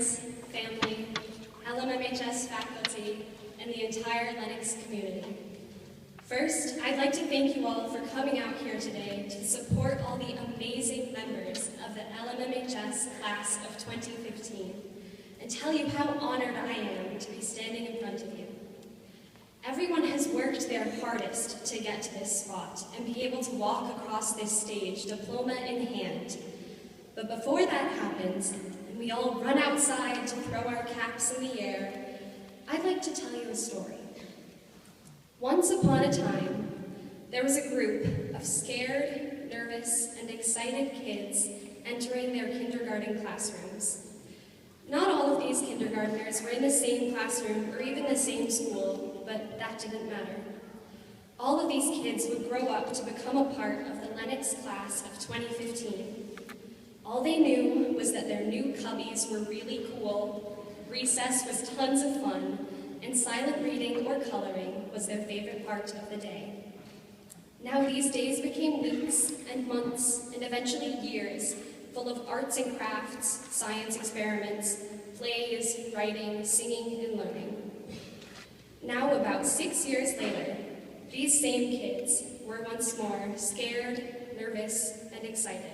friends, family, LMMHS faculty, and the entire Lennox community. First, I'd like to thank you all for coming out here today to support all the amazing members of the LMMHS class of 2015 and tell you how honored I am to be standing in front of you. Everyone has worked their hardest to get to this spot and be able to walk across this stage, diploma in hand. But before that happens, and we all run outside to throw our caps in the air, I'd like to tell you a story. Once upon a time, there was a group of scared, nervous, and excited kids entering their kindergarten classrooms. Not all of these kindergartners were in the same classroom or even the same school, but that didn't matter. All of these kids would grow up to become a part of the Lennox class of 2015. All they knew was that their new cubbies were really cool, recess was tons of fun, and silent reading or coloring was their favorite part of the day. Now these days became weeks and months and eventually years, full of arts and crafts, science experiments, plays, writing, singing, and learning. Now, about 6 years later, these same kids were once more scared, nervous, and excited.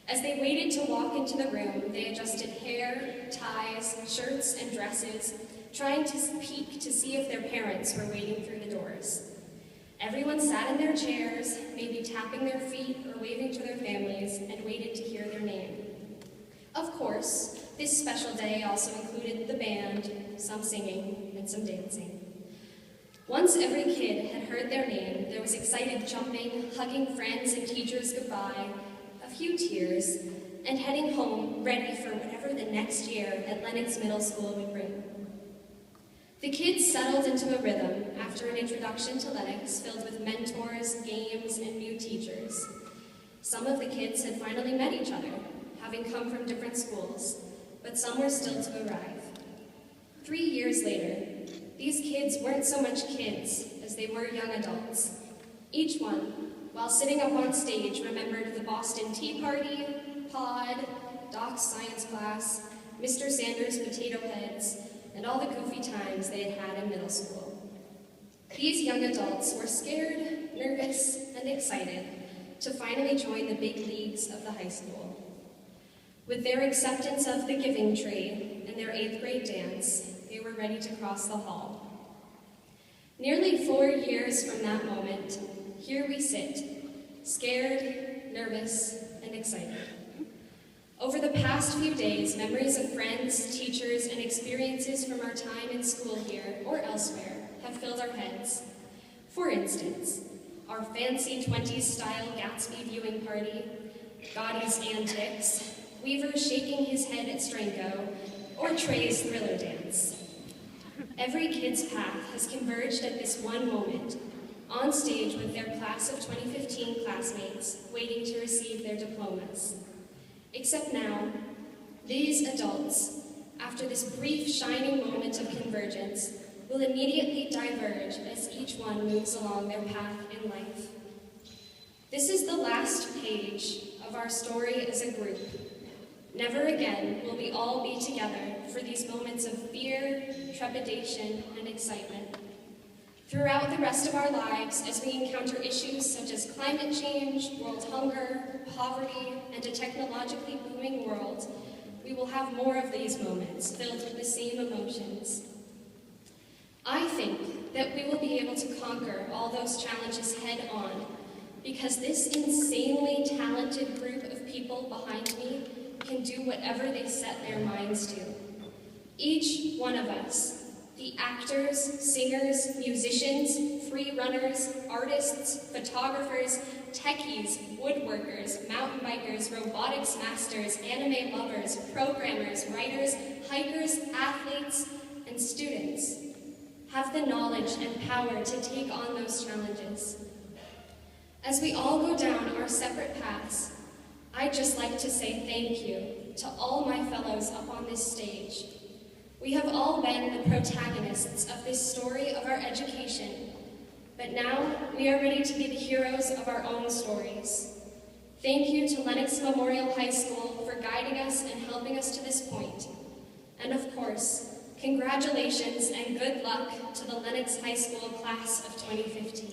As they waited to walk into the room, they adjusted hair, ties, shirts, and dresses, trying to peek to see if their parents were waiting through the doors. Everyone sat in their chairs, maybe tapping their feet or waving to their families, and waited to hear their name. Of course, this special day also included the band, some singing, and some dancing. Once every kid had heard their name, there was excited jumping, hugging friends and teachers goodbye, a few tears, and heading home ready for whatever the next year at Lennox Middle School would bring. The kids settled into a rhythm after an introduction to Lennox filled with mentors, games, and new teachers. Some of the kids had finally met each other, having come from different schools, but some were still to arrive. 3 years later, these kids weren't so much kids as they were young adults. Each one, while sitting up on stage, remembered the Boston Tea Party, Pod, Doc's science class, Mr. Sanders' potato heads, and all the goofy times they had had in middle school. These young adults were scared, nervous, and excited to finally join the big leagues of the high school. With their acceptance of the giving tree and their 8th grade dance, they were ready to cross the hall. Nearly 4 years from that moment, here we sit, scared, nervous, and excited. Over the past few days, memories of friends, teachers, and experiences from our time in school here or elsewhere have filled our heads. For instance, our fancy 20s style Gatsby viewing party, Gottie's antics, Weaver shaking his head at Stranko, or Trey's thriller dance. Every kid's path has converged at this one moment, on stage with their class of 2015 classmates, waiting to receive their diplomas. Except now, these adults, after this brief shining moment of convergence, will immediately diverge as each one moves along their path in life. This is the last page of our story as a group. Never again will we all be together for these moments of fear, trepidation, and excitement. Throughout the rest of our lives, as we encounter issues such as climate change, world hunger, poverty, and a technologically booming world, we will have more of these moments filled with the same emotions. I think that we will be able to conquer all those challenges head on because this insanely talented group of people behind me can do whatever they set their minds to. Each one of us, the actors, singers, musicians, free runners, artists, photographers, techies, woodworkers, mountain bikers, robotics masters, anime lovers, programmers, writers, hikers, athletes, and students have the knowledge and power to take on those challenges. As we all go down our separate paths, I'd just like to say thank you to all my fellows up on this stage. We have all been the protagonists of this story of our education, but now we are ready to be the heroes of our own stories. Thank you to Lennox Memorial High School for guiding us and helping us to this point. course, congratulations and good luck to the Lenox High School class of 2015.